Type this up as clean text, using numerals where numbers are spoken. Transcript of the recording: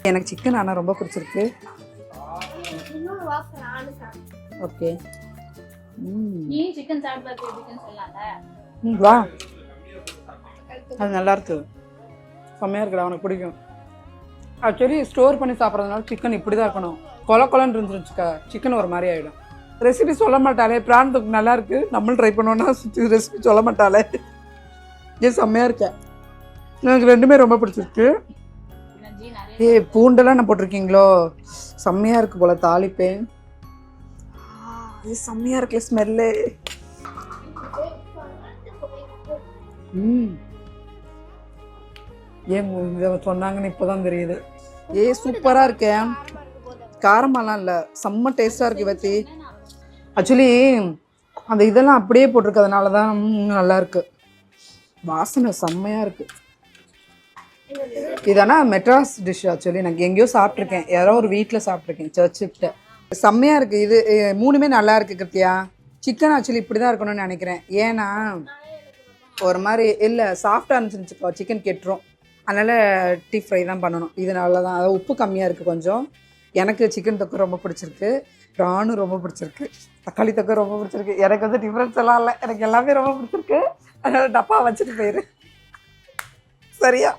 எனக்கு சிக்கன் ஆனால் ரொம்ப பிடிச்சிருக்கு. ஓகே நீ சிக்கன் சாப்பிட்டு எப்படின்னு சொல்லலாம்ல. வா, அது நல்லா இருக்கு, செம்மையாக இருக்குடா, உனக்கு பிடிக்கும். ஆக்சுவலி ஸ்டோர் பண்ணி சாப்பிட்றதுனால சிக்கன் இப்படி தான் இருக்கணும். கொலன்னு இருந்துச்சுக்கா சிக்கன் ஒரு மாதிரி ஆகிடும். ரெசிபி சொல்ல மாட்டாளே, பிரான் தொக்கு நல்லா இருக்கு, நம்மளும் ட்ரை பண்ணுவோன்னா ரெசிபி சொல்ல மாட்டாளே. ஏன் செம்மையாக இருக்கேன், எனக்கு ரெண்டுமே ரொம்ப பிடிச்சிருக்கு. பூண்டெல்லாம் நான் போட்டிருக்கீங்களோ, செம்மையாக இருக்கு போல தாளிப்பேன். இது செம்மையாக இருக்கு ஸ்மெல்லு. ஏன் இதை சொன்னாங்கன்னு இப்போதான் தெரியுது. சூப்பராக இருக்கேன், காரமெல்லாம் இல்லை, செம்ம டேஸ்டாக இருக்கு பத்தி. ஆக்சுவலி அந்த இதெல்லாம் அப்படியே போட்டிருக்கிறதுனால தான் நல்லா இருக்கு, வாசனை செம்மையாக இருக்கு. இதனா மெட்ராஸ் டிஷ். ஆக்சுவலி நான் எங்கேயோ சாப்பிட்ருக்கேன், யாரோ ஒரு வீட்டில் சாப்பிட்ருக்கேன், சர்ச்சுக்கிட்ட. செம்மையாக இருக்குது இது, மூணுமே நல்லா இருக்குது கிருத்தியா. சிக்கன் ஆக்சுவலி இப்படி தான் இருக்கணும்னு நினைக்கிறேன், ஏன்னா ஒரு மாதிரி இல்லை சாஃப்டாக இருந்துச்சுக்கோ சிக்கன் கெட்டுரும், அதனால் டீப் ஃப்ரை தான் பண்ணணும். இதனால தான், அதாவது உப்பு கம்மியாக இருக்குது கொஞ்சம். எனக்கு சிக்கன் தொக்கு ரொம்ப பிடிச்சிருக்கு, ப்ரானும் ரொம்ப பிடிச்சிருக்கு, தக்காளி தொக்கு ரொம்ப பிடிச்சிருக்கு. எனக்கு வந்து டிஃப்ரென்ஸ் எல்லாம் இல்லை, எனக்கு எல்லாமே ரொம்ப பிடிச்சிருக்கு. அதனால் டப்பா வச்சுட்டு போயிரு சரியா.